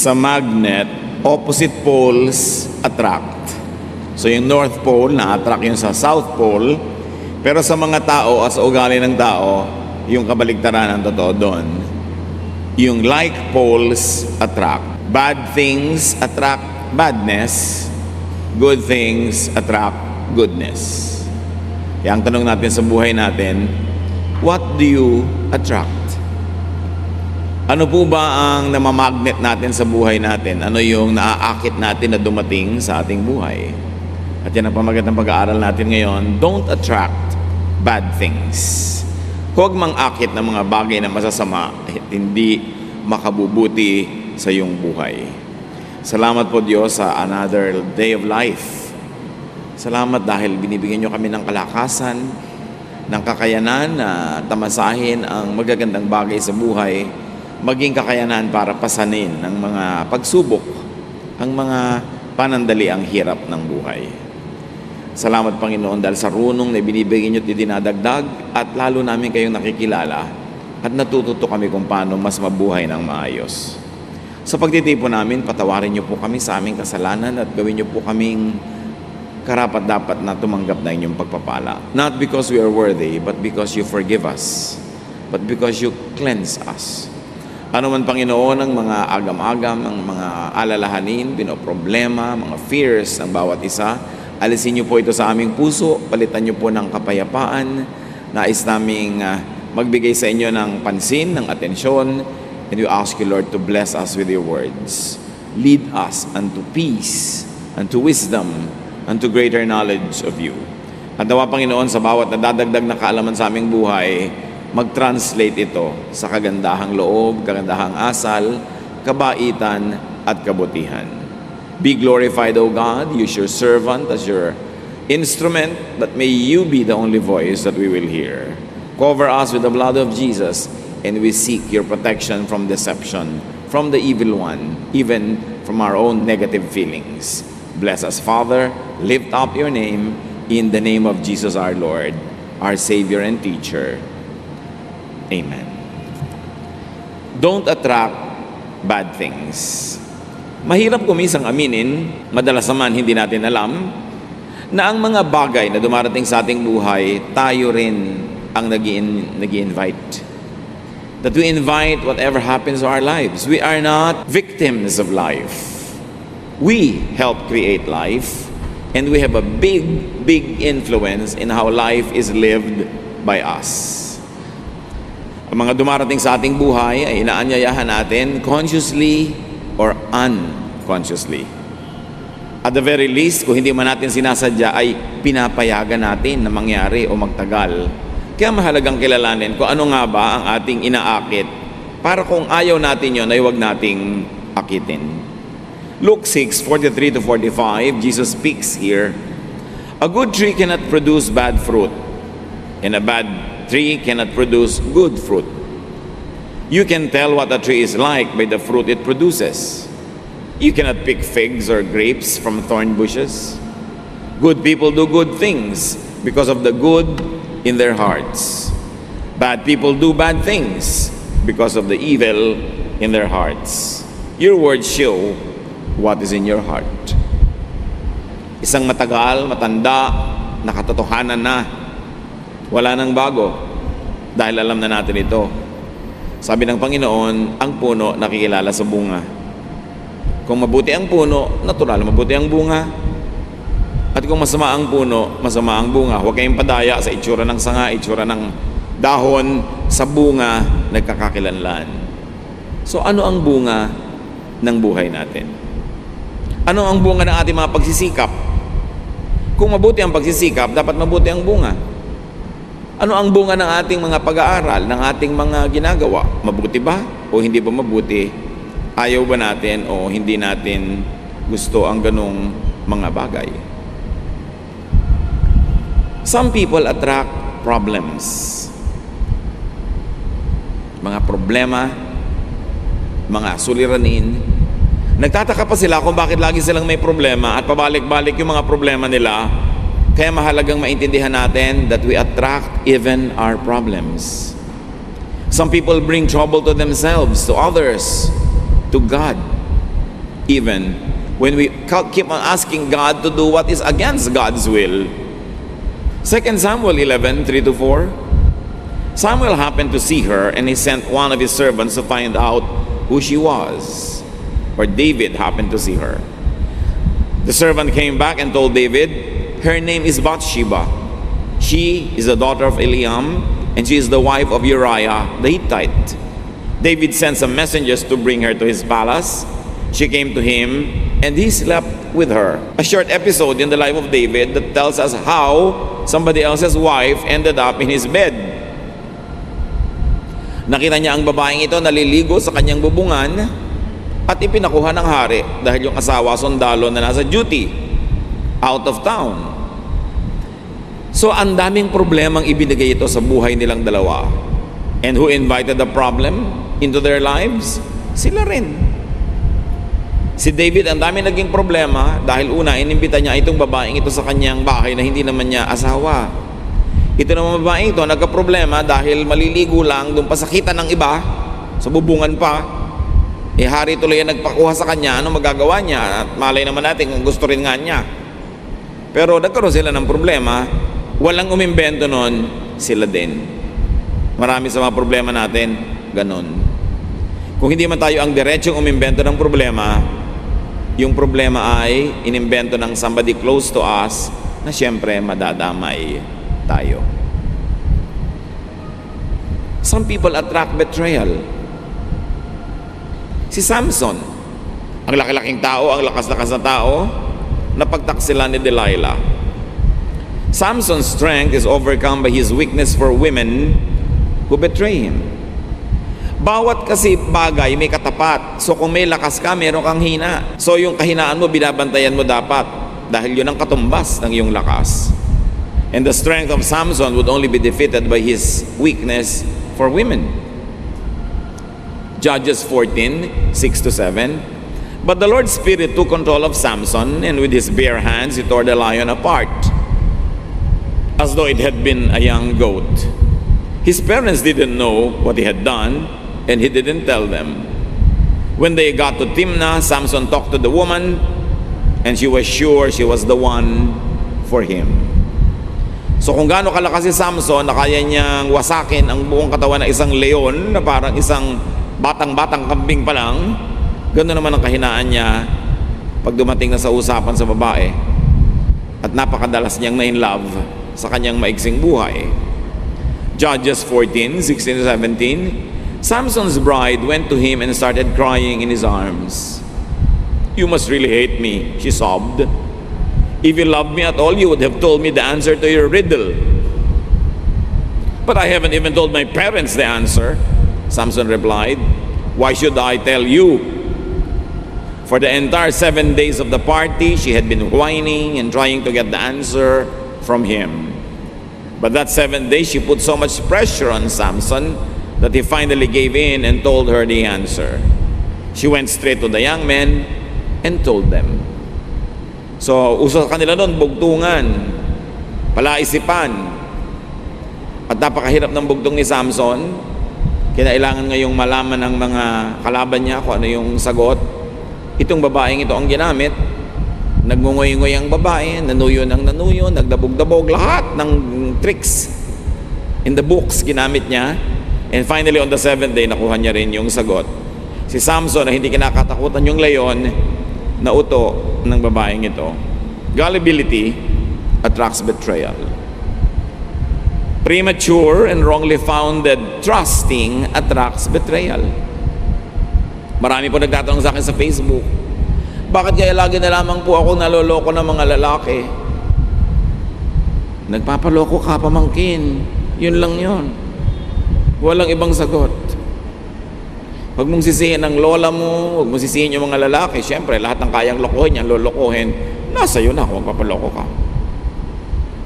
Sa magnet, opposite poles attract. So yung North Pole, na-attract yung sa South Pole. Pero sa mga tao at sa ugali ng tao, yung kabaligtaran ang totoo doon. Yung like poles attract. Bad things attract badness. Good things attract goodness. Kaya ang tanong natin sa buhay natin, what do you attract? Ano po ba ang namamagnet natin sa buhay natin? Ano yung naaakit natin na dumating sa ating buhay? At yan ang pamagat ng pag-aaral natin ngayon. Don't attract bad things. Huwag mang-akit ng mga bagay na masasama at hindi makabubuti sa iyong buhay. Salamat po Diyos sa another day of life. Salamat dahil binibigyan niyo kami ng kalakasan, ng kakayanan na tamasahin ang magagandang bagay sa buhay, maging kakayanan para pasanin ang mga pagsubok, ang mga panandali ang hirap ng buhay. Salamat Panginoon dahil sa runong na binibigyan niyo at dinadagdag at lalo namin kayong nakikilala at natututo kami kung paano mas mabuhay ng maayos. Sa pagtitipon namin, patawarin niyo po kami sa aming kasalanan at gawin niyo po kaming karapat-dapat na tumanggap na inyong pagpapala. Not because we are worthy, but because you forgive us, but because you cleanse us. Ano man Panginoon ang mga agam-agam, ang mga alalahanin, pinoproblema, mga fears ng bawat isa, alisin niyo po ito sa aming puso, palitan niyo po ng kapayapaan, nais naming magbigay sa inyo ng pansin, ng atensyon, and we ask you Lord to bless us with your words. Lead us unto peace, unto wisdom, unto greater knowledge of you. At nawa Panginoon sa bawat nadadagdag na kaalaman sa aming buhay, mag-translate ito sa kagandahang loob, kagandahang asal, kabaitan, at kabutihan. Be glorified, O God. Use your servant as your instrument, but may you be the only voice that we will hear. Cover us with the blood of Jesus, and we seek your protection from deception, from the evil one, even from our own negative feelings. Bless us, Father. Lift up your name in the name of Jesus our Lord, our Savior and Teacher. Amen. Don't attract bad things. Mahirap kumisang aminin, madalas naman hindi natin alam, na ang mga bagay na dumarating sa ating buhay, tayo rin ang nag-i-invite. That we invite whatever happens to our lives. We are not victims of life. We help create life, and we have a big influence in how life is lived by us. Ang mga dumarating sa ating buhay ay inaanyayahan natin consciously or unconsciously. At the very least, kung hindi man natin sinasadya, ay pinapayagan natin na mangyari o magtagal. Kaya mahalagang kilalanin kung ano nga ba ang ating inaakit para kung ayaw natin yon ay huwag nating akitin. Luke 6:43-45, Jesus speaks here, a good tree cannot produce bad fruit, and a bad tree cannot produce good fruit. You can tell what a tree is like by the fruit it produces. You cannot pick figs or grapes from thorn bushes. Good people do good things because of the good in their hearts. Bad people do bad things because of the evil in their hearts. Your words show what is in your heart. Isang matagal, matanda, nakatotohanan na, wala nang bago dahil alam na natin ito. Sabi ng Panginoon, ang puno nakikilala sa bunga. Kung mabuti ang puno, natural mabuti ang bunga. At kung masama ang puno, masama ang bunga. Huwag kayong padaya sa itsura ng sanga, itsura ng dahon, sa bunga nagkakakilanlan. So ano ang bunga ng buhay natin? Ano ang bunga ng ating mga pagsisikap? Kung mabuti ang pagsisikap, dapat mabuti ang bunga. Ano ang bunga ng ating mga pag-aaral, ng ating mga ginagawa? Mabuti ba o hindi ba mabuti? Ayaw ba natin o hindi natin gusto ang ganong mga bagay? Some people attract problems. Mga problema, mga suliranin. Nagtataka pa sila kung bakit lagi silang may problema at pabalik-balik yung mga problema nila. Kaya mahalagang maintindihan natin that we attract even our problems. Some people bring trouble to themselves, to others, to God. even when we keep on asking God to do what is against God's will. 2 Samuel 11, 3-4. Samuel happened to see her, and he sent one of his servants to find out who she was. Or David happened to see her. The servant came back and told David, her name is Bathsheba. She is the daughter of Eliam, and she is the wife of Uriah the Hittite. David sent some messengers to bring her to his palace. She came to him, and he slept with her. A short episode in the life of David that tells us how somebody else's wife ended up in his bed. Nakita niya ang babaeng ito naliligo sa kanyang bubungan at ipinakuha ng hari dahil yung asawa sundalo na nasa duty, out of town. So ang daming problemang ibinigay ito sa buhay nilang dalawa. And who invited the problem into their lives? Sila rin. Si David, ang dami naging problema dahil una, inimbita niya itong babaeng ito sa kanyang bahay na hindi naman niya asawa. Ito naman babaeng ito, nagka-problema dahil maliligo lang, doon pa sakitan ng iba, sa bubungan pa. Hari tuloy ang nagpakuha sa kanya, ano magagawa niya? At malay naman natin kung gusto rin nga niya. Pero nagkaroon sila ng problema, walang umimbento nun, sila din. Marami sa mga problema natin, ganon. Kung hindi man tayo ang diretsong umimbento ng problema, yung problema ay inimbento ng somebody close to us na siyempre madadamay tayo. Some people attract betrayal. Si Samson, ang laki-laking tao, ang lakas-lakas na tao, napagtaksila ni Delilah. Samson's strength is overcome by his weakness for women who betray him. Bawat kasi bagay may katapat. So kung may lakas ka, meron kang hina. So yung kahinaan mo, binabantayan mo dapat. Dahil yun ang katumbas ng iyong lakas. And the strength of Samson would only be defeated by his weakness for women. Judges 14, 6-7. But the Lord's Spirit took control of Samson, and with his bare hands he tore the lion apart, as though it had been a young goat. His parents didn't know what he had done, and he didn't tell them. When they got to Timnah, Samson talked to the woman, and she was sure she was the one for him. So kung gaano kalakas si Samson na kaya niyang wasakin ang buong katawan ng isang leon na parang isang batang-batang kambing pa lang, ganoon naman ang kahinaan niya pag dumating na sa usapan sa babae. At napakadalas niyang na-in-love sa kanyang maiksing buhay. Judges 14, 16-17. Samson's bride went to him and started crying in his arms. You must really hate me, she sobbed. If you loved me at all, you would have told me the answer to your riddle. But I haven't even told my parents the answer, Samson replied. Why should I tell you? For the entire 7 days of the party, she had been whining and trying to get the answer from him. But that 7 days, she put so much pressure on Samson that he finally gave in and told her the answer. She went straight to the young men and told them. So, uso sa kanila doon, bugtungan, palaisipan. At napakahirap ng bugtong ni Samson. Kinailangan ngayong malaman ng mga kalaban niya kung ano yung sagot. Itong babaeng ito ang ginamit. Nagngungoy-ngoy ang babae, nanuyo ng nanuyo, nagdabog-dabog, lahat ng tricks in the books ginamit niya. And finally, on the 7th day, nakuha niya rin yung sagot. Si Samson na hindi kinakatakutan yung leon, nauto ng babaeng ito. Gullibility attracts betrayal. Premature and wrongly founded trusting attracts betrayal. Marami po nagtatanong sa akin sa Facebook, bakit kaya lagi na lamang po ako naloloko ng mga lalaki? Nagpapaloko ka, pamangkin. Yun lang yun. Walang ibang sagot. Huwag mong sisihin ang lola mo, huwag mong sisihin yung mga lalaki. Siyempre, lahat ng kayang lokohin yan, lolokohin. Nasa iyo na kung magpapaloko ka.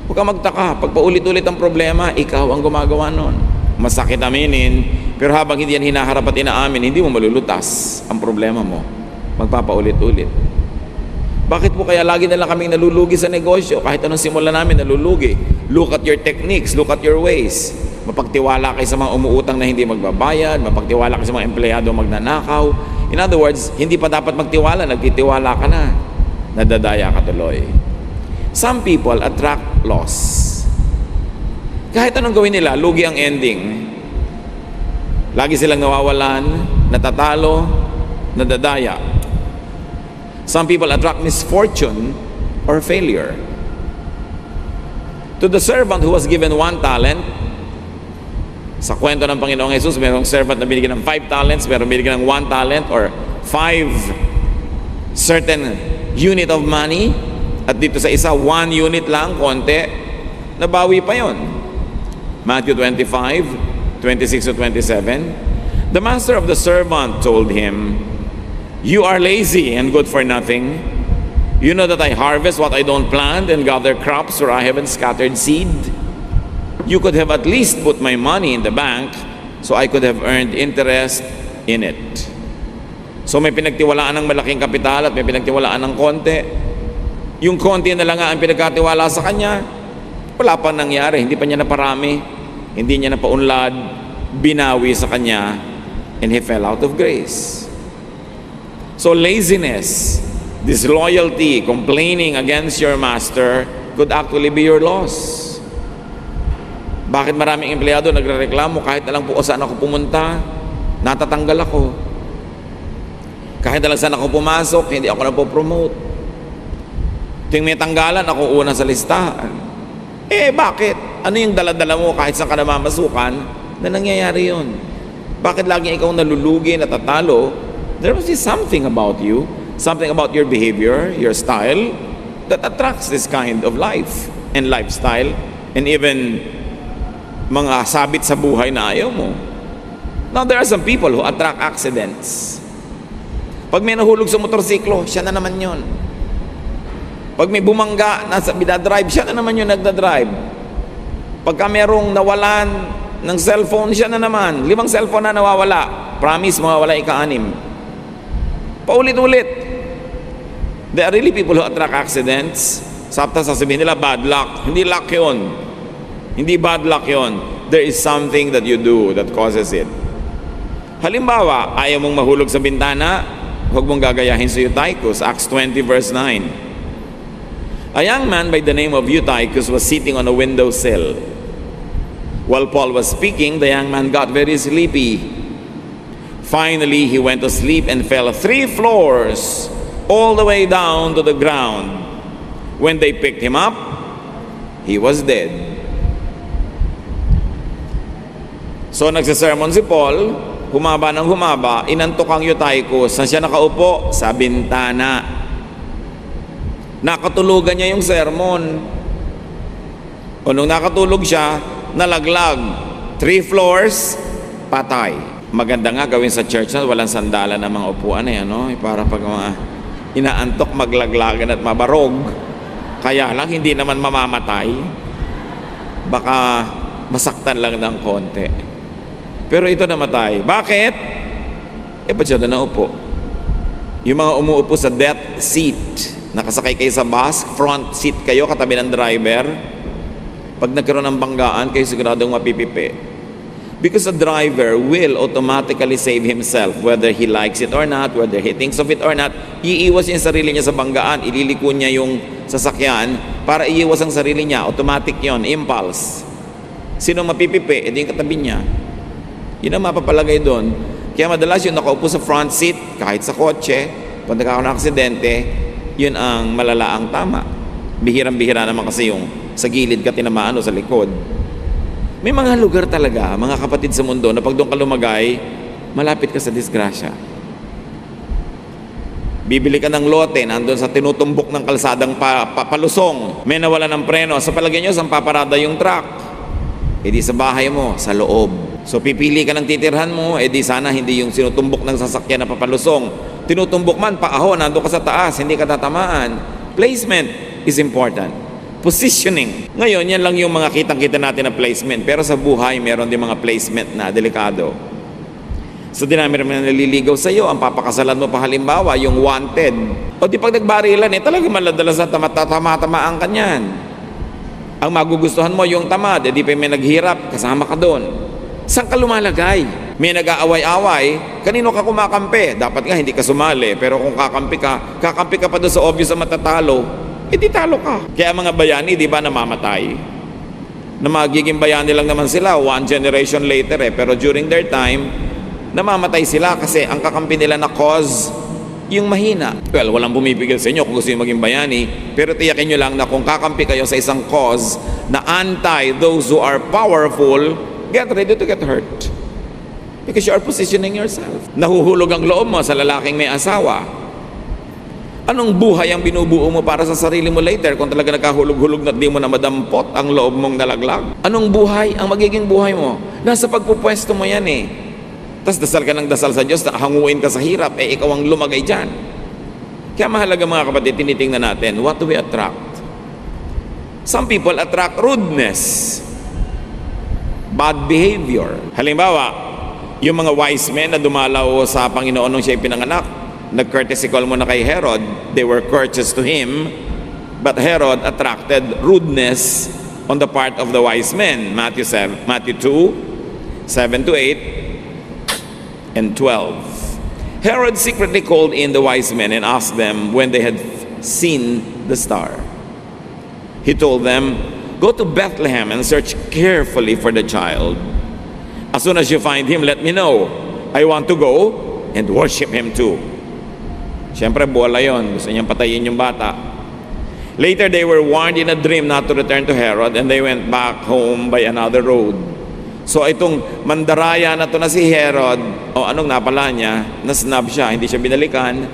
Huwag ka magtaka. Pag paulit-ulit ang problema, ikaw ang gumagawa nun. Masakit aminin, pero habang hindi yan hinaharap at inaamin, hindi mo malulutas ang problema mo. Magpapaulit-ulit. Bakit po kaya lagi na lang kaming nalulugi sa negosyo? Kahit anong simula namin, nalulugi. Look at your techniques, look at your ways. Mapagtiwala kayo sa mga umuutang na hindi magbabayad, mapagtiwala kayo sa mga empleyado magnanakaw. In other words, hindi pa dapat magtiwala, nagtitiwala ka na, nadadaya ka tuloy. Some people attract loss. Kahit anong gawin nila, lugi ang ending. Lagi silang nawawalan, natatalo, nadadaya. Some people attract misfortune or failure. To the servant who was given 1 talent, sa kwento ng Panginoong Jesus, mayroong servant na binigyan ng 5 talents, mayroong binigyan ng 1 talent or 5 certain unit of money, at dito sa isa, 1 unit lang, konti, nabawi pa yon. Matthew 25, 26 to 27. The master of the servant told him, "You are lazy and good for nothing. You know that I harvest what I don't plant and gather crops where I haven't scattered seed. You could have at least put my money in the bank so I could have earned interest in it." So may pinagtiwalaan ng malaking kapital at may pinagtiwalaan ng konti. Yung konti na lang nga ang pinagkatiwala sa kanya, wala pa nangyari, hindi pa niya naparami, hindi niya napaunlad, binawi sa kanya, and he fell out of grace. So laziness, disloyalty, complaining against your master could actually be your loss. Bakit maraming empleyado nagrereklamo kahit na lang po saan ako pumunta, natatanggal ako. Kahit na lang saan ako pumasok, hindi ako napopromote. Tuwing may tanggalan, ako una sa listahan. Bakit? Ano yung dala-dala mo kahit saan ka namamasukan na nangyayari yun? Bakit laging ikaw nalulugi, natatalo? There must be something about you, something about your behavior, your style, that attracts this kind of life and lifestyle, and even mga sabit sa buhay na ayaw mo. Now, there are some people who attract accidents. Pag may nahulog sa motorsiklo, siya na naman yun. Pag may bumangga, bidadrive, siya na naman yung nagdadrive. Pagka merong nawalan ng cellphone, siya na naman. 5 cellphone na nawawala. Promise, mawawala ika-6. Paulit-ulit. There are really people who attract accidents. Sapta sasabihin nila, bad luck. Hindi luck yun. Hindi bad luck yun. There is something that you do that causes it. Halimbawa, ayaw mong mahulog sa bintana, huwag mong gagayahin si Eutychus. Acts 20 verse 9. A young man by the name of Eutychus was sitting on a windowsill. While Paul was speaking, the young man got very sleepy. Finally, he went to sleep and fell 3 floors all the way down to the ground. When they picked him up, he was dead. So nagsasermon si Paul, humaba ng humaba, inantok ang Eutychus. Saan siya nakaupo? Sa bintana. Nakatulugan niya yung sermon. O nung nakatulog siya, nalaglag. 3 floors, patay. Maganda nga gawin sa church na walang sandalan ng mga upuan no? Para pag mga inaantok, maglaglagan at mabarog. Kaya lang, hindi naman mamamatay. Baka masaktan lang ng konti. Pero ito namatay. Bakit? Ba't siya na naupo? Yung mga umuupo sa death seat, nakasakay kayo sa bus, front seat kayo, katabi ng driver. Pag nagkaroon ng banggaan, kayo siguradong mapipipi. Because the driver will automatically save himself, whether he likes it or not, whether he thinks of it or not. Iiwas yung sarili niya sa banggaan, ililiko niya yung sasakyan para iiwas ang sarili niya. Automatic yon, impulse. Sino mapipipi? Edi yung katabi niya. Yun ang mapapalagay doon. Kaya madalas yung nakaupo sa front seat, kahit sa kotse, pag nagkakaroon ng aksidente, yun ang malalaang tama. Bihirang-bihira naman kasi yung sa gilid ka tinamaan o sa likod. May mga lugar talaga, mga kapatid sa mundo, na pag doon ka lumagay, malapit ka sa disgrasya. Bibili ka ng lote, nandun sa tinutumbok ng kalsadang palusong, may nawala ng preno, sa palagay nyo, saan paparada yung truck? Di sa bahay mo, sa loob. So pipili ka ng titirhan mo, di sana hindi yung sinutumbok ng sasakyan na papalusong. Tinutumbok man, paaho, nandun ka sa taas, hindi ka tatamaan. Placement is important. Positioning. Ngayon, yan lang yung mga kitang-kita natin na placement. Pero sa buhay, meron din mga placement na delikado. So dinami naman naliligaw sa iyo, ang papakasalan mo pa halimbawa, yung wanted. O di pag nagbarilan, talagang maladala sa tamaan ka niyan. Ang magugustuhan mo yung tamad, di pa may naghirap, kasama ka doon. Saan ka lumalagay? May nag-aaway-away, kanino ka kumakampi? Dapat nga hindi ka sumali, pero kung kakampi ka pa doon sa obvious na matatalo, edi talo ka. Kaya mga bayani, di ba, namamatay? Na magiging bayani lang naman sila, one generation later pero during their time, namamatay sila kasi ang kakampi nila na cause, yung mahina. Well, walang bumibigil sa inyo kung gusto nyo maging bayani, pero tiyakin nyo lang na kung kakampi kayo sa isang cause na anti those who are powerful, get ready to get hurt. Because you are positioning yourself. Nahuhulog ang loob mo sa lalaking may asawa. Anong buhay ang binubuo mo para sa sarili mo later kung talaga nagkahulog-hulog na di mo na madampot ang loob mong nalaglag? Anong buhay ang magiging buhay mo? Nasa pagpupwesto mo yan Tas dasal ka ng dasal sa Diyos na hanguin ka sa hirap, ikaw ang lumagay dyan. Kaya mahalaga mga kapatid, tinitingnan natin, what do we attract? Some people attract rudeness, bad behavior. Halimbawa, yung mga wise men na dumalaw sa Panginoon nung siya pinanganak, nag-courtesy call mo na kay Herod, they were courteous to him, but Herod attracted rudeness on the part of the wise men. Matthew 2, 7 to 8, and 12. Herod secretly called in the wise men and asked them when they had seen the star. He told them, "Go to Bethlehem and search carefully for the child. As soon as you find him, let me know. I want to go and worship him too." Siyempre, bola yon. Gusto niyang patayin yung bata. Later, they were warned in a dream not to return to Herod, and they went back home by another road. So itong mandaraya na to na si Herod, anong napala niya? Nasnab siya, hindi siya binalikan,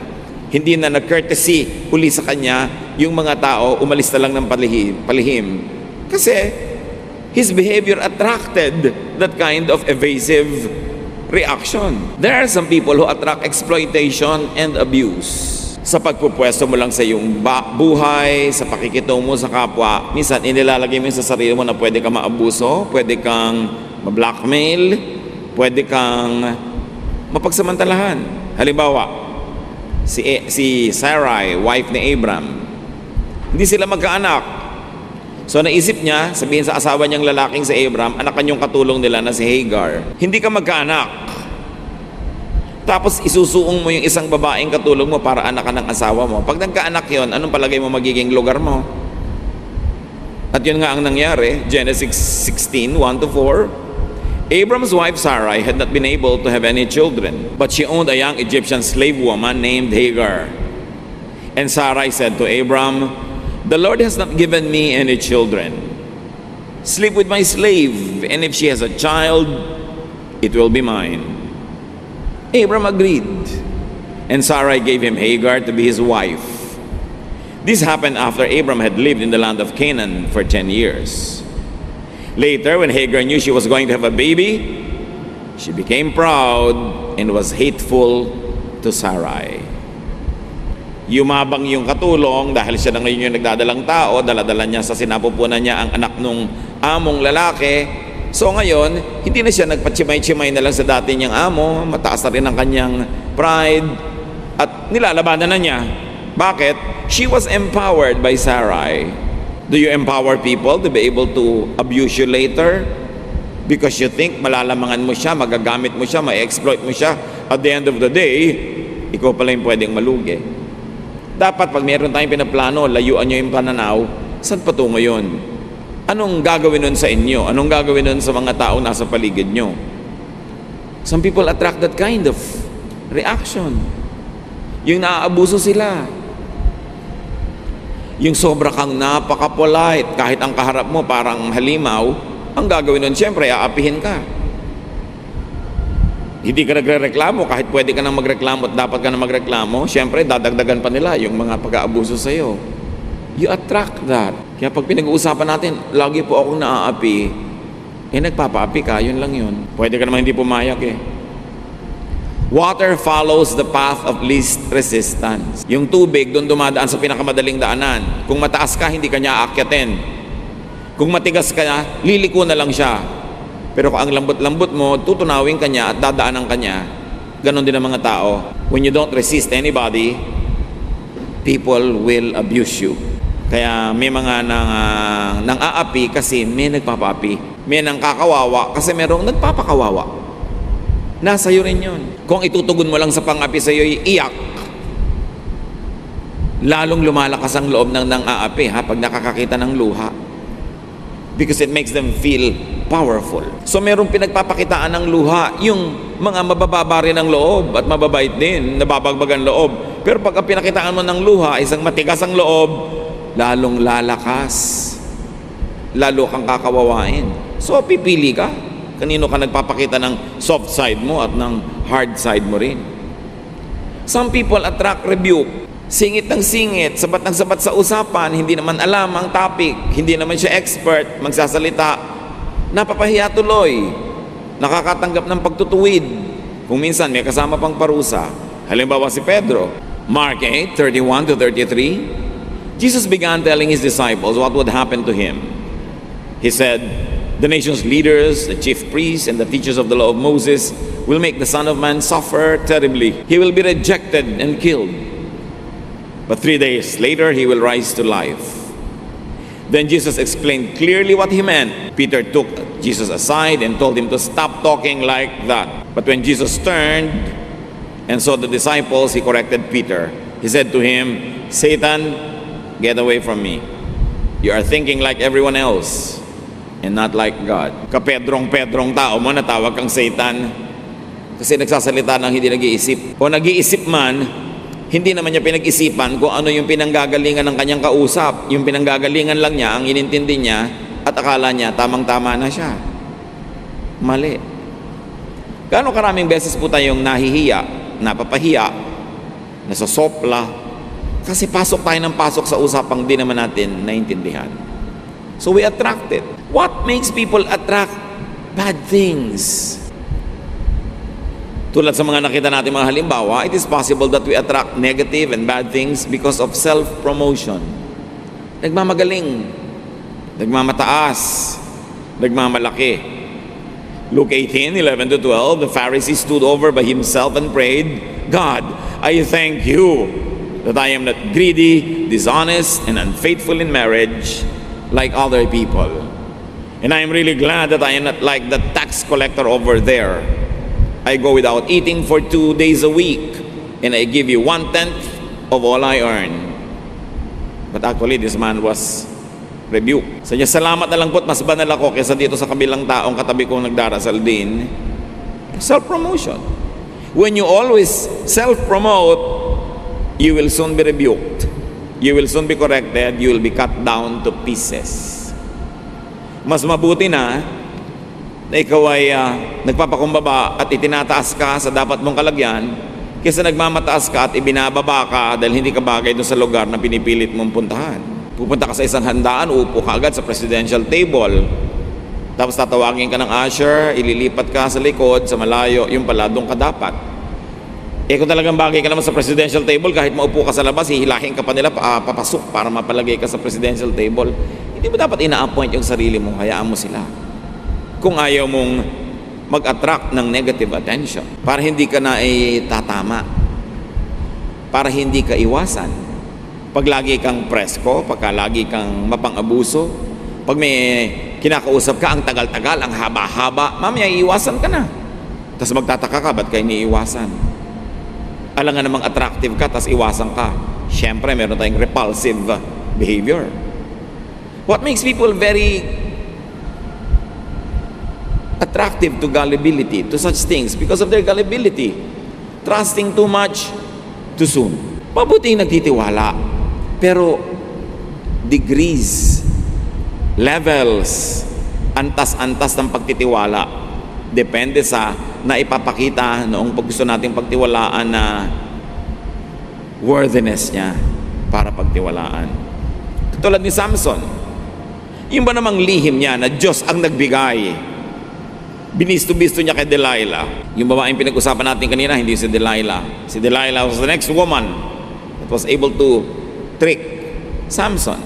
hindi na nag-courtesy uli sa kanya, yung mga tao umalis na lang ng palihim. Kasi his behavior attracted that kind of evasive reaction. There are some people who attract exploitation and abuse. Sa pagpupwesto mo lang sa iyong buhay, sa pakikitungo mo sa kapwa, minsan inilalagay mo sa sarili mo na pwede kang maabuso, pwede kang ma-blackmail, pwede kang mapagsamantalahan. Halimbawa, si Sarai, wife ni Abram, hindi sila magkaanak. So naisip niya, sabihin sa asawa niyang lalaking si Abram, anakan yung katulong nila na si Hagar. Hindi ka magkaanak. Tapos isusuong mo yung isang babaeng katulong mo para anakan ng asawa mo. Pag nagkaanak yon, anong palagay mo magiging lugar mo? At yun nga ang nangyari, Genesis 16, 1-4. Abram's wife Sarai had not been able to have any children, but she owned a young Egyptian slave woman named Hagar. And Sarai said to Abram, "The Lord has not given me any children. Sleep with my slave, and if she has a child, it will be mine." Abram agreed, and Sarai gave him Hagar to be his wife. This happened after Abram had lived in the land of Canaan for 10 years. Later, when Hagar knew she was going to have a baby, she became proud and was hateful to Sarai. Yumabang yung katulong dahil siya na ngayon yung nagdadalang tao, daladala niya sa sinapupunan niya ang anak nung among lalaki. So ngayon, hindi na siya nagpatsimay-tsimay na lang sa dati niyang amo, mataas na rin ang kanyang pride, at nilalabanan na niya. Bakit? She was empowered by Sarai. Do you empower people to be able to abuse you later? Because you think malalamangan mo siya, magagamit mo siya, ma-exploit mo siya. At the end of the day, ikaw pala yung pwedeng malugi. Dapat pag meron tayong pinaplano, layuan nyo yung pananaw, saan patungo yun? Anong gagawin nun sa inyo? Anong gagawin nun sa mga tao nasa paligid nyo? Some people attract that kind of reaction. Yung naaabuso sila. Yung sobra kang napaka-polite, kahit ang kaharap mo parang halimaw, ang gagawin nun, siyempre, aapihin ka. Hindi ka nagre-reklamo, kahit pwede ka nang magreklamo at dapat ka nang magreklamo, siyempre, dadagdagan pa nila yung mga pag-aabuso sa'yo. You attract that. Kaya pag pinag-uusapan natin, lagi po akong naaapi, nagpapaapi ka, yun lang yun. Pwede ka naman hindi pumayak Water follows the path of least resistance. Yung tubig, doon dumadaan sa pinakamadaling daanan. Kung mataas ka, hindi ka niya aakyatin. Kung matigas ka, liliko na lang siya. Pero kung ang lambot-lambot mo, tutunawin ka niya at dadaanan ka niya. Ganon din ang mga tao. When you don't resist anybody, people will abuse you. Kaya may mga nang aapi kasi may nagpapaapi. May nang kakawawa kasi merong nagpapakawawa. nasa iyo rin yun. Kung itutugon mo lang sa pangapi sa iyo, iyak, lalong lumalakas ang loob ng aapi pag nakakakita ng luha. Because it makes them feel powerful. So merong pinagpapakitaan ng luha, yung mga mabababa rin ng loob at mababait din, nababagbagan loob. Pero pag ang pinakitaan mo ng luha, isang matigas ang loob, lalong lalakas. Lalo kang kakawawain. So pipili ka. Kanino ka nagpapakita ng soft side mo at ng hard side mo rin. Some people attract rebuke. Singit ng singit, sabat ng sabat sa usapan, hindi naman alam ang topic, hindi naman siya expert, magsasalita, napapahiya tuloy, nakakatanggap ng pagtutuwid. Kung minsan may kasama pang parusa. Halimbawa si Pedro, Mark 8:31-33, Jesus began telling his disciples what would happen to him. He said, the nation's leaders, the chief priests, and the teachers of the law of Moses will make the Son of Man suffer terribly. He will be rejected and killed. But 3 days later, he will rise to life. Then Jesus explained clearly what he meant. Peter took Jesus aside and told him to stop talking like that. But when Jesus turned and saw the disciples, he corrected Peter. He said to him, Satan, get away from me. You are thinking like everyone else and not like God. Kapedrong-pedrong tao mo, natawag kang Satan kasi nagsasalita ng hindi nag-iisip. O nag-iisip man, hindi naman niya pinag-isipan kung ano yung pinanggagalingan ng kanyang kausap. Yung pinanggagalingan lang niya, ang inintindi niya, at akala niya, tamang-tama na siya. Mali. Gaano karaming beses po tayong nahihiya, napapahiya, nasosopla, kasi pasok tayo ng pasok sa usapang di naman natin naintindihan. So we attract it. What makes people attract bad things? Tulad sa mga nakita natin mga halimbawa, it is possible that we attract negative and bad things because of self-promotion. Nagmamagaling, nagmamataas, nagmamalaki. Luke 18:11-12, the Pharisee stood over by himself and prayed, God, I thank you that I am not greedy, dishonest, and unfaithful in marriage like other people. And I am really glad that I am not like the tax collector over there. I go without eating for 2 days a week, and I give you 1/10 of all I earn. But actually, this man was rebuked. Sa niya, salamat na lang po't mas banal ako kaysa dito sa kabilang taong katabi kong nagdarasal din. Self-promotion. When you always self-promote, you will soon be rebuked. You will soon be corrected. You will be cut down to pieces. Mas mabuti na ikaw ay nagpapakumbaba at itinataas ka sa dapat mong kalagyan kaysa nagmamataas ka at ibinababa ka dahil hindi ka bagay doon sa lugar na pinipilit mong puntahan. Pupunta ka sa isang handaan, uupo ka agad sa presidential table. Tapos tatawagin ka ng usher, ililipat ka sa likod, sa malayo, yung pala, doon ka dapat. Kung talagang bagay ka naman sa presidential table, kahit maupo ka sa labas, hihilahin ka pa nila papasok para mapalagay ka sa presidential table. Hindi mo dapat ina-appoint yung sarili mo, hayaan mo sila. Kung ayaw mong mag-attract ng negative attention, para hindi ka na tatama, para hindi ka iwasan. Pag lagi kang presko, pagka lagi kang mapang-abuso, pag may kinakausap ka, ang tagal-tagal, ang haba-haba, mamaya iiwasan ka na. Tapos magtataka ka, ba't ka iniiwasan? Alam nga namang attractive ka, tapos iwasan ka. Siyempre, meron tayong repulsive behavior. What makes people very attractive to gullibility, to such things, because of their gullibility, trusting too much too soon. Mabuti nagtitiwala, pero degrees, levels, antas-antas ng pagtitiwala, depende sa naipapakita noong pag gusto nating pagtiwalaan na worthiness niya para pagtiwalaan. Tulad ni Samson, yung ba namang lihim niya na Diyos ang nagbigay, binisto-bisto niya kay Delilah. Yung babaeng pinag-usapan natin kanina, hindi si Delilah. Si Delilah was the next woman that was able to trick Samson.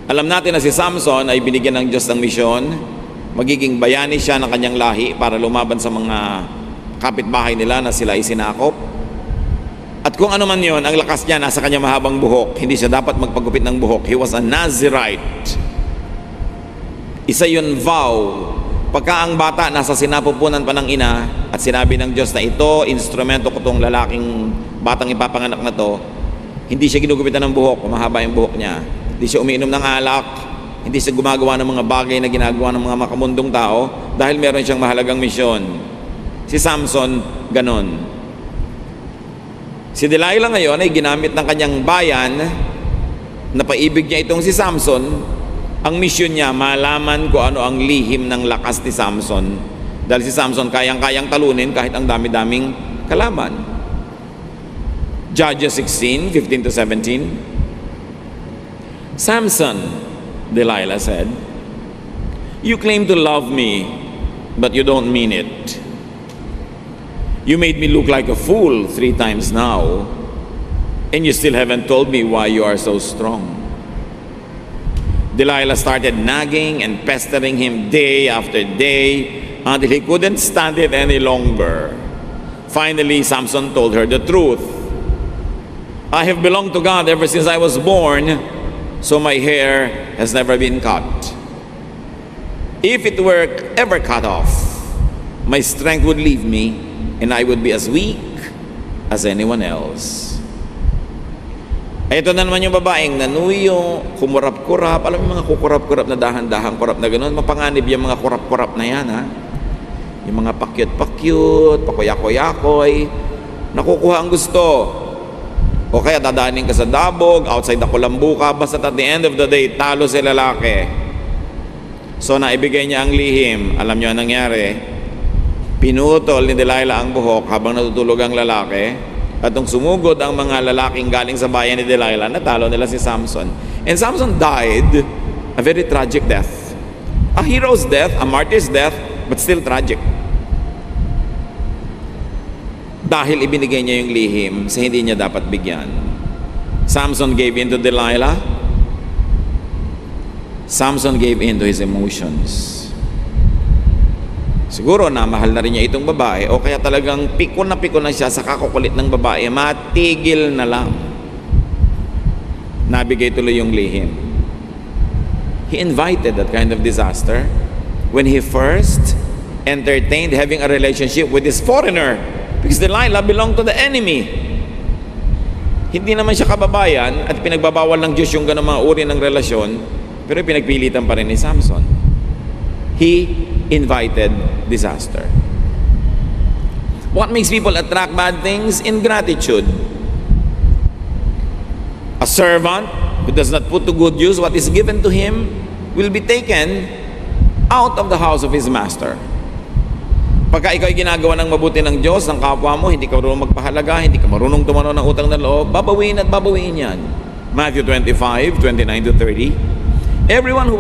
Alam natin na si Samson ay binigyan ng Diyos ng misyon. Magiging bayani siya ng kanyang lahi para lumaban sa mga kapitbahay nila na sila ay sinakop. At kung ano man yon, ang lakas niya nasa kanyang mahabang buhok. Hindi siya dapat magpagupit ng buhok. He was a Nazirite. Isa yun vow Pagka ang bata nasa sinapupunan pa ng ina at sinabi ng Diyos na ito, instrumento ko tong lalaking batang ipapanganak na to, hindi siya ginugupitan ng buhok, mahaba yung buhok niya. Hindi siya umiinom ng alak, hindi siya gumagawa ng mga bagay na ginagawa ng mga makamundong tao dahil meron siyang mahalagang misyon. Si Samson, ganon. Si Delilah ngayon ay ginamit ng kanyang bayan, napaibig niya itong si Samson. Ang misyon niya, malaman kung ano ang lihim ng lakas ni Samson. Dahil si Samson kayang-kayang talunin kahit ang dami-daming kalaban. Judges 16, 15 to 17. Samson, Delilah said, "You claim to love me, but you don't mean it. You made me look like a fool 3 times now, and you still haven't told me why you are so strong." Delilah started nagging and pestering him day after day until he couldn't stand it any longer. Finally, Samson told her the truth. "I have belonged to God ever since I was born, so my hair has never been cut. If it were ever cut off, my strength would leave me and I would be as weak as anyone else." Ito na naman yung babaeng nanuyo, kumurap-kurap. Alam mo yung mga kukurap-kurap na dahan-dahang kurap na gano'n? Mapanganib yung mga kurap-kurap na yan, ha? Yung mga pakyut-pakyut, pakuyakoy-yakoy. Nakukuha ang gusto. O kaya dadanin ka sa dabog, outside the kulambu ka, basta at the end of the day, talo si lalaki. So naibigay niya ang lihim. Alam niyo ang nangyari? Pinutol ni Delilah ang buhok habang natutulog ang lalaki. At nung sumugod ang mga lalaking galing sa bayan ni Delilah, natalo nila si Samson. And Samson died a very tragic death. A hero's death, a martyr's death, but still tragic. Dahil ibinigay niya yung lihim sa hindi niya dapat bigyan. Samson gave in to Delilah. Samson gave in to his emotions. Siguro na mahal na rin niya itong babae o kaya talagang pikon na siya sa kakukulit ng babae, matigil na lang. Nabigay tuloy yung lihim. He invited that kind of disaster when he first entertained having a relationship with this foreigner because Delilah belonged to the enemy. Hindi naman siya kababayan at pinagbabawal ng Diyos yung ganung mga uri ng relasyon, pero pinagpilitan pa rin ni Samson. He invited disaster. What makes people attract bad things? Ingratitude. A servant who does not put to good use what is given to him will be taken out of the house of his master. Pagka ikaw ay ginagawa ng mabuti ng Diyos, ng kapwa mo, hindi ka marunong magpahalaga, hindi ka marunong tumano ng utang na loob, babawiin at babawiin yan. Matthew 25, 29 to 30. Everyone who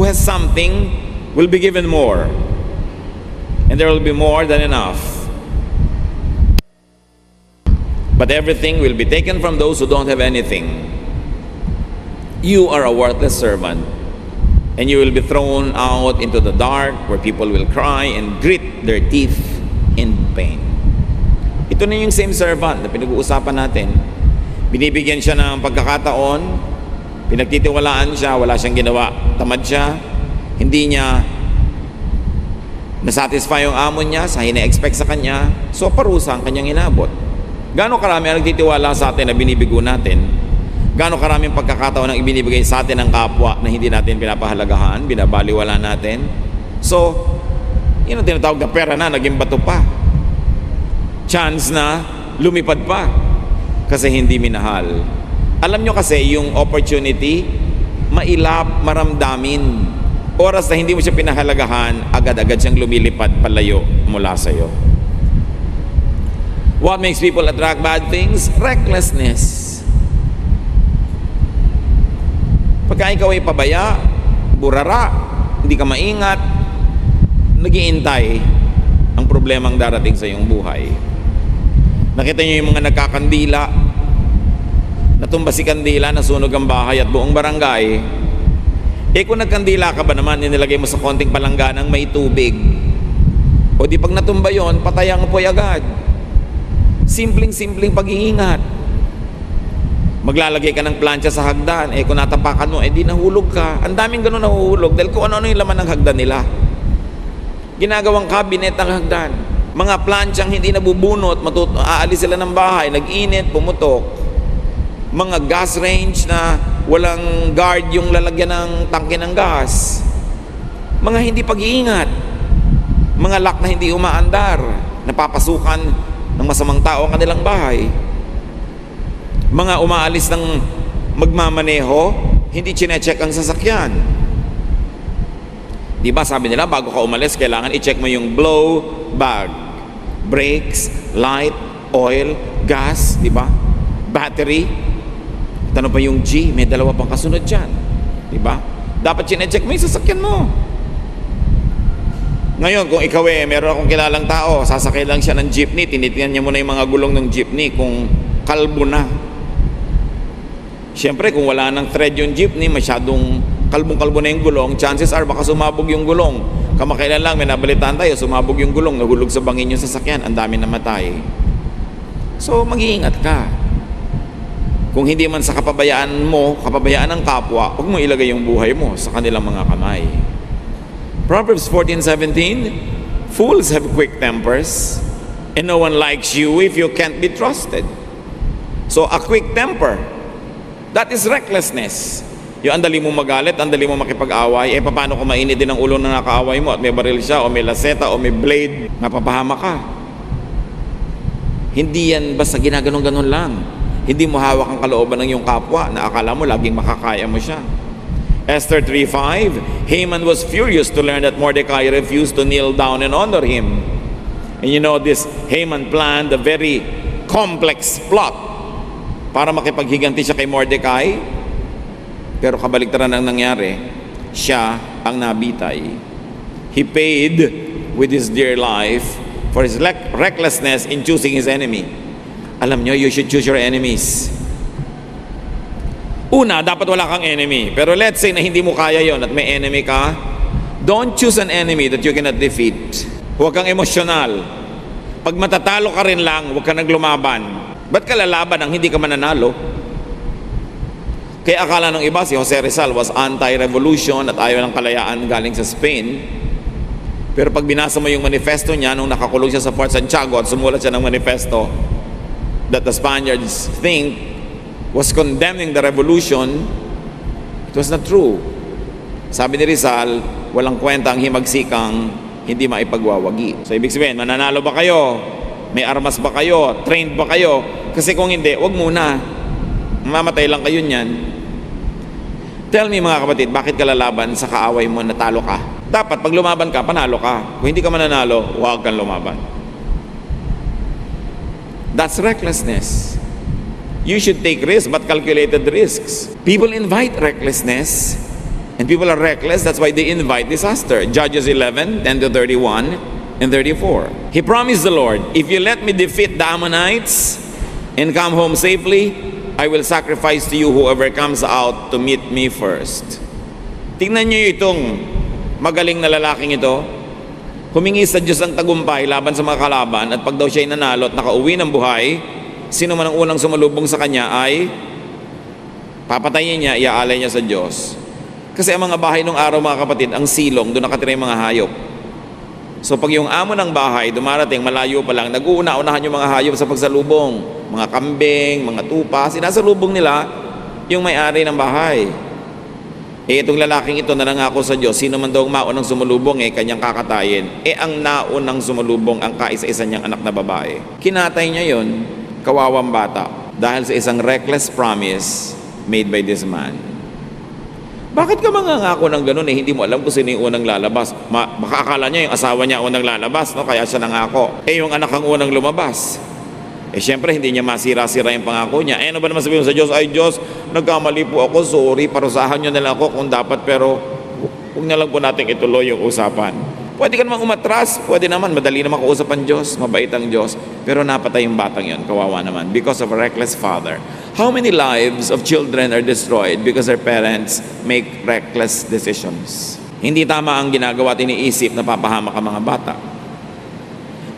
has something will be given more, and there will be more than enough. But everything will be taken from those who don't have anything. You are a worthless servant, and you will be thrown out into the dark where people will cry and grit their teeth in pain. Ito na yung same servant na pinag-uusapan natin. Binibigyan siya ng pagkakataon, pinagtitiwalaan siya, wala siyang ginawa, tamad siya, hindi niya nasatisfy yung amo niya sa hina-expect sa kanya, so parusa ang kanyang inabot. Gaano karami ang nagtitiwala sa atin na binibigo natin? Gaano karaming pagkakataon ang ibinibigay sa atin ng kapwa na hindi natin pinapahalagahan, binabaliwala natin? So, yun ang tinatawag na pera na, naging bato pa. Chance na lumipad pa kasi hindi minahal. Alam nyo kasi yung opportunity, mailap, maramdamin. Oras na hindi mo siya pinahalagahan, agad-agad siyang lumilipad palayo mula sa iyo. What makes people attract bad things? Recklessness. Pagka ikaw ay pabaya, burara, hindi ka maingat, nag-iintay ang problemang darating sa iyong buhay. Nakita niyo yung mga nagkakandila, natumba si kandila, nasunog ang bahay at buong barangay. Kung nagkandila ka ba naman, nilagay mo sa konting palangganang may tubig. O di pag natumba yon, patay ang apoy agad. Simpleng-simpleng pag-iingat. Maglalagay ka ng plancha sa hagdan, kung natapakan mo, di nahulog ka. Ang daming ganun nahuhulog dahil kung ano-ano yung laman ng hagdan nila. Ginagawang cabinet ang hagdan. Mga plantsyang hindi nabubunot, aalis sila ng bahay, nag-init, pumutok. Mga gas range na walang guard yung lalagyan ng tangke ng gas. Mga hindi pag-iingat. Mga lock na hindi umaandar, napapasukan ng masamang tao ang kanilang bahay. Mga umaalis ng magmamaneho, hindi chinecheck ang sasakyan. Di ba sabi nila, bago ka umalis, kailangan i-check mo yung blow bag. Brakes, light, oil, gas, di ba? Battery. At ano pa yung G? May dalawa pang kasunod dyan. Di ba? Dapat chinecheck mo yung sasakyan mo. Ngayon, kung ikaw meron akong kilalang tao, sasakay lang siya ng jeepney, tinitingnan niya muna yung mga gulong ng jeepney kung kalbo na. Siyempre, kung wala ng thread yung jeepney, masyadong kalbong-kalbo na yung gulong, chances are baka sumabog yung gulong. Kamakailan lang, may nabalitaan tayo, sumabog yung gulong, nahulog sa bangin yung sasakyan, ang dami namatay. So, mag-iingat ka. Kung hindi man sa kapabayaan mo, kapabayaan ng kapwa, huwag mo ilagay yung buhay mo sa kanilang mga kamay. Proverbs 14:17, fools have quick tempers, and no one likes you if you can't be trusted. So, a quick temper, that is recklessness. Yung andali mo magalit, andali mo makipag-away, paano kung mainit din ang ulo na nakaaway mo at may baril siya, o may laseta, o may blade, mapapahama ka. Hindi yan basta ginaganon-ganon lang. Hindi mo hawak ang kalooban ng iyong kapwa na akala mo laging makakaya mo siya. Esther 3:5, Haman was furious to learn that Mordecai refused to kneel down and honor him. And you know, this Haman planned a very complex plot para makipaghiganti siya kay Mordecai. Pero kabaliktaran ang nangyari, siya ang nabitay. He paid with his dear life for his recklessness in choosing his enemy. Alam nyo, you should choose your enemies. Una, dapat wala kang enemy. Pero let's say na hindi mo kaya yon at may enemy ka, don't choose an enemy that you cannot defeat. Huwag kang emosyonal. Pag matatalo ka rin lang, huwag ka naglumaban. Ba't ka lalaban ang hindi ka mananalo? Kaya akala ng iba, si Jose Rizal was anti-revolution at ayaw ng kalayaan galing sa Spain. Pero pag binasa mo yung manifesto niya, nung nakakulong siya sa Fort Santiago at sumulat siya ng manifesto that the Spaniards think was condemning the revolution, it was not true. Sabi ni Rizal, walang kwenta ang himagsikang hindi maipagwawagi. So ibig sabihin, mananalo ba kayo? May armas ba kayo? Trained ba kayo? Kasi kung hindi, wag muna. Mamatay lang kayo niyan. Tell me mga kapatid, bakit ka lalaban sa kaaway mo na talo ka? Dapat pag lumaban ka, panalo ka. Kung hindi ka mananalo, huwag kang lumaban. That's recklessness. You should take risks, but calculated risks. People invite recklessness, and people are reckless. That's why they invite disaster. Judges 11:10-31 and 34. He promised the Lord, if you let me defeat the Ammonites and come home safely, I will sacrifice to you whoever comes out to meet me first. Tingnan niyo itong magaling na lalaking ito. Humingi sa Diyos ang tagumpay laban sa mga kalaban, at pag daw siya'y nanalo at nakauwi ng buhay, sino man ang unang sumalubong sa kanya ay papatayin niya, iaalay niya sa Diyos. Kasi ang mga bahay nung araw, mga kapatid, ang silong, doon nakatira yung mga hayop. So pag yung amo ng bahay dumarating malayo pa lang, nag-uuna-unahan yung mga hayop sa pagsalubong. Mga kambing, mga tupa, sinasalubong nila yung may-ari ng bahay. Itong lalaking ito na nangako sa Diyos, sino man daw maunang sumalubong, kanyang kakatayin. Ang naunang sumalubong ang kaisa-isa niyang anak na babae. Kinatay niya yon, kawawang bata, dahil sa isang reckless promise made by this man. Bakit ka mangangako ng ganun hindi mo alam kung sino yung unang lalabas? Baka akala niya yung asawa niya unang lalabas, no? Kaya siya nangako. Yung anak ang unang lumabas. Siyempre hindi niya masira-sira yung pangako niya. Ano ba naman sabihin sa Diyos? Ay Diyos, nagkamali po ako, sorry, parusahan niyo na lang ako kung dapat, pero huwag na lang po natin ituloy yung usapan. Pwede ka naman umatras, pwede naman, madali naman kausap ang Diyos, mabait ang Diyos, pero napatay yung batang yon, kawawa naman, because of a reckless father. How many lives of children are destroyed because their parents make reckless decisions? Hindi tama ang ginagawa at iniisip na papahamak ang mga bata.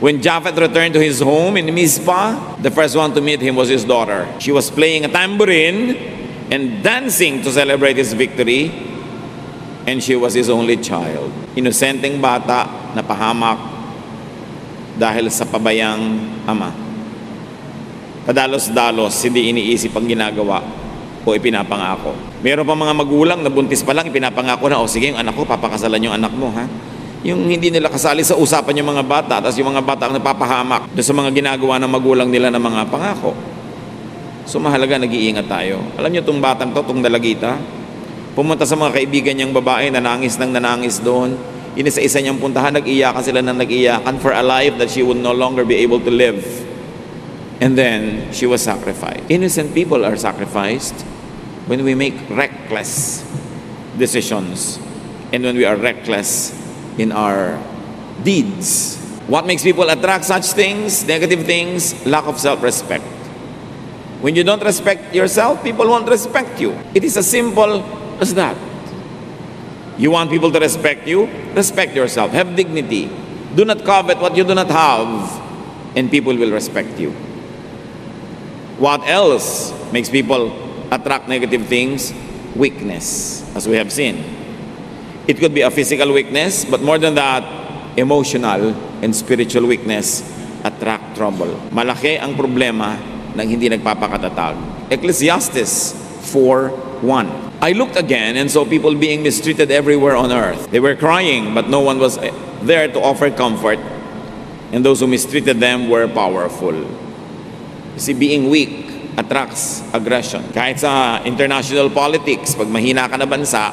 When Japhet returned to his home in Mizpah, the first one to meet him was his daughter. She was playing a tambourine and dancing to celebrate his victory, and she was his only child. Inosenteng bata, napahamak dahil sa pabayang ama. Padalos-dalos, hindi iniisip ang ginagawa o ipinapangako. Meron pa mga magulang na buntis pa lang, ipinapangako na, o sige, yung anak ko, papakasalan yung anak mo, ha? Yung hindi nila kasali sa usapan yung mga bata, tapos yung mga bata ang napapahamak doon sa mga ginagawa ng magulang nila ng mga pangako. So mahalaga, nag-iingat tayo. Alam niyo itong batang to, itong dalagita, pumunta sa mga kaibigan niyang babae, nanangis doon. Inisa-isa niyang puntahan, nag-iyakan sila ng nag-iyakan for a life that she would no longer be able to live. And then, she was sacrificed. Innocent people are sacrificed when we make reckless decisions and when we are reckless in our deeds. What makes people attract such things, negative things? Lack of self-respect. When you don't respect yourself, people won't respect you. It is as simple as that. You want people to respect you? Respect yourself. Have dignity. Do not covet what you do not have, and people will respect you. What else makes people attract negative things? Weakness, as we have seen. It could be a physical weakness, but more than that, emotional and spiritual weakness attract trouble. Malaki ang problema ng hindi nagpapakatatag. Ecclesiastes 4:1. I looked again and saw people being mistreated everywhere on earth. They were crying, but no one was there to offer comfort, and those who mistreated them were powerful. See, being weak attracts aggression. Kahit sa international politics, pag mahina ka na bansa,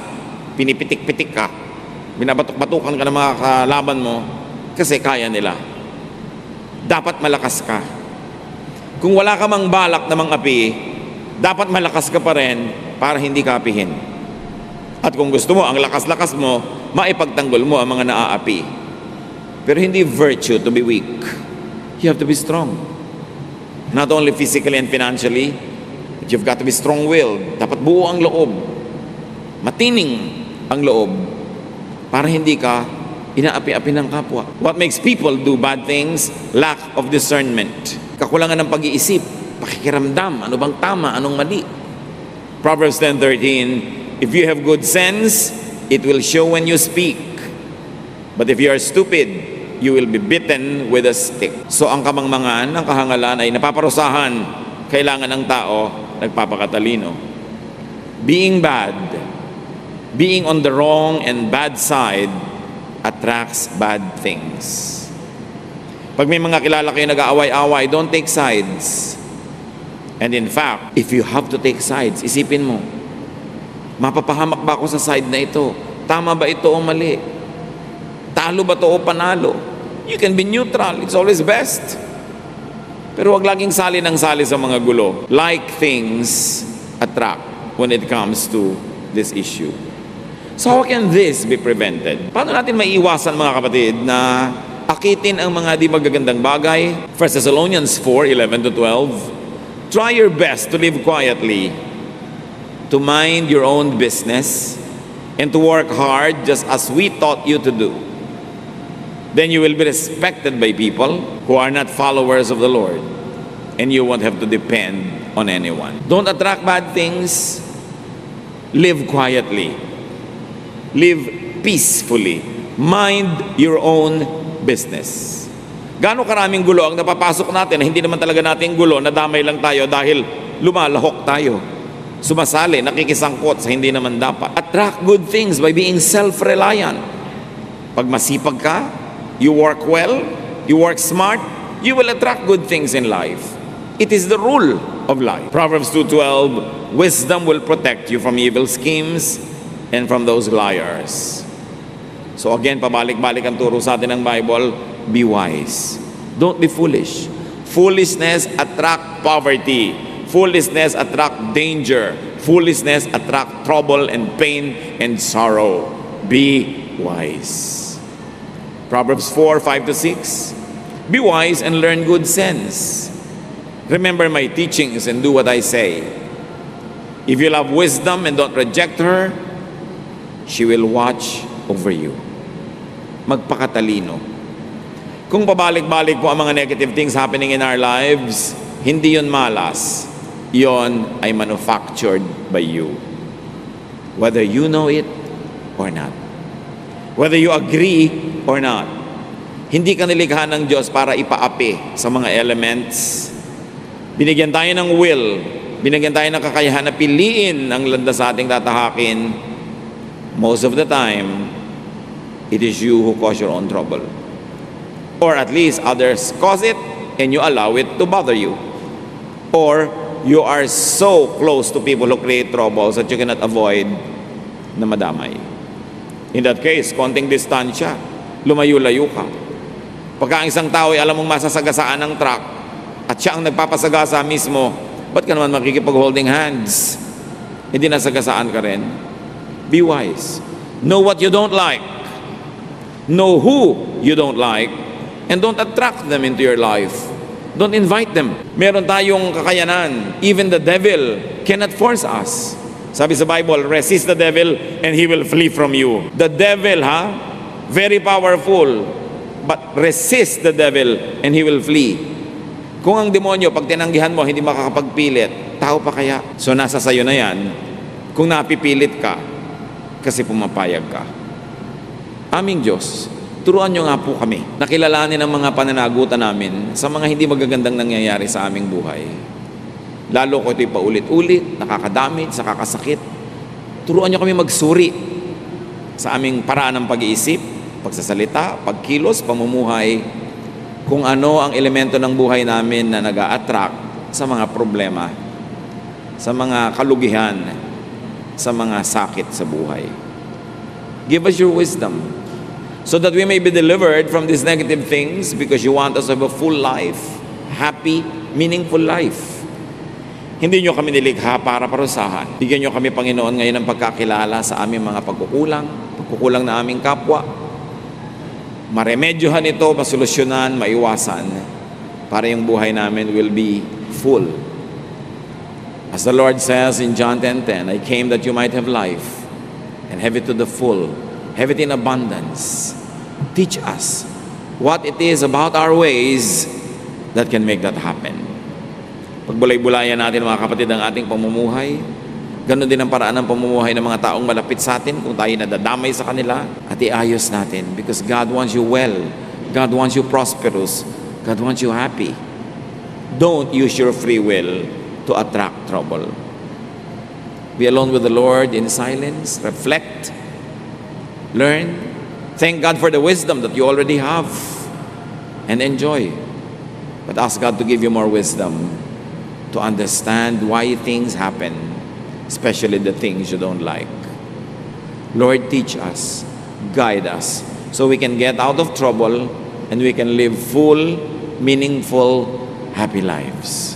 pinipitik-pitik ka, binabatok-batukan ka ng mga kalaban mo kasi kaya nila. Dapat malakas ka. Kung wala ka mang balak na mang-api, dapat malakas ka pa rin para hindi ka apihin. At kung gusto mo, ang lakas-lakas mo, maipagtanggol mo ang mga naaapi. Pero hindi virtue to be weak. You have to be strong. Not only physically and financially, but you've got to be strong-willed. Dapat buo ang loob. Matining ang loob para hindi ka inaapi-api ng kapwa. What makes people do bad things? Lack of discernment. Kakulangan ng pag-iisip, pakikiramdam, ano bang tama, anong mali. Proverbs 10:13, if you have good sense, it will show when you speak. But if you are stupid, you will be bitten with a stick. So ang kamangmangan, ang kahangalan ay napaparusahan. Kailangan ng tao nagpapakatalino. Being bad, being on the wrong and bad side attracts bad things. Pag may mga kilala kayo nag-aaway-away, don't take sides. And in fact, if you have to take sides, isipin mo, mapapahamak ba ako sa side na ito? Tama ba ito o mali? Talo ba ito o panalo? You can be neutral. It's always best. Pero wag laging sali ng sali sa mga gulo. Like things attract when it comes to this issue. So how can this be prevented? Paano natin maiiwasan, mga kapatid, na akitin ang mga di magagandang bagay? 1 Thessalonians 4:11-12. Try your best to live quietly, to mind your own business, and to work hard just as we taught you to do. Then you will be respected by people who are not followers of the Lord, and you won't have to depend on anyone. Don't attract bad things. Live quietly. Live peacefully. Mind your own business. Gaano karaming gulo ang napapasok natin na hindi naman talaga natin gulo, nadamay lang tayo dahil lumalahok tayo. Sumasali, nakikisangkot sa hindi naman dapat. Attract good things by being self-reliant. Pag masipag ka, you work well, you work smart, you will attract good things in life. It is the rule of life. Proverbs 2:12, wisdom will protect you from evil schemes and from those liars. So again, pabalik-balik ang turo sa atin ng Bible, be wise. Don't be foolish. Foolishness attract poverty. Foolishness attract danger. Foolishness attract trouble and pain and sorrow. Be wise. Proverbs 4:5-6. Be wise and learn good sense. Remember my teachings and do what I say. If you love wisdom and don't reject her, she will watch over you. Magpakatalino. Kung pabalik-balik po ang mga negative things happening in our lives, hindi yun malas. Yon ay manufactured by you. Whether you know it or not. Whether you agree or not. Hindi ka nilikha ng Diyos para ipaapi sa mga elements. Binigyan tayo ng will. Binigyan tayo ng kakayahan na piliin ang landas sa ating tatahakin. Most of the time, it is you who cause your own trouble. Or at least others cause it and you allow it to bother you. Or you are so close to people who create troubles that you cannot avoid na madamay. In that case, konting distansya, lumayo-layo ka. Pagka ang isang tao ay alam mong masasagasaan ng truck at siya ang nagpapasagasa mismo, ba't ka naman makikipag-holding hands? Hindi nasagasaan ka rin. Be wise. Know what you don't like. Know who you don't like. And don't attract them into your life. Don't invite them. Meron tayong kakayanan. Even the devil cannot force us. Sabi sa Bible, resist the devil and he will flee from you. The devil, very powerful. But resist the devil and he will flee. Kung ang demonyo, pag tinanggihan mo, hindi makakapagpilit, tao pa kaya? So nasa sayo na yan, kung napipilit ka, kasi pumapayag ka. Aming Diyos, turuan nyo nga po kami. Nakilalanin ang mga pananagutan namin sa mga hindi magagandang nangyayari sa aming buhay. Lalo ko ito'y paulit-ulit, nakakadamit, sa kakasakit. Turuan nyo kami magsuri sa aming paraan ng pag-iisip, pagsasalita, pagkilos, pamumuhay, kung ano ang elemento ng buhay namin na nag-a-attract sa mga problema, sa mga kalugihan, sa mga sakit sa buhay. Give us your wisdom so that we may be delivered from these negative things because you want us to have a full life, happy, meaningful life. Hindi nyo kami nilikha para parusahan. Bigyan nyo kami, Panginoon, ngayon ng pagkakilala sa aming mga pagkukulang na aming kapwa. Maremedyohan ito, masolusyonan, maiwasan para yung buhay namin will be full. As the Lord says in John 10:10, I came that you might have life and have it to the full, have it in abundance. Teach us what it is about our ways that can make that happen. Pagbulay-bulayan natin, mga kapatid, ang ating pamumuhay. Ganon din ang paraan ng pamumuhay ng mga taong malapit sa atin kung tayo nadadamay sa kanila at iayos natin because God wants you well. God wants you prosperous. God wants you happy. Don't use your free will to attract trouble. Be alone with the Lord in silence. Reflect. Learn. Thank God for the wisdom that you already have and enjoy. But ask God to give you more wisdom to understand why things happen, especially the things you don't like. Lord, teach us, guide us, so we can get out of trouble and we can live full, meaningful, happy lives.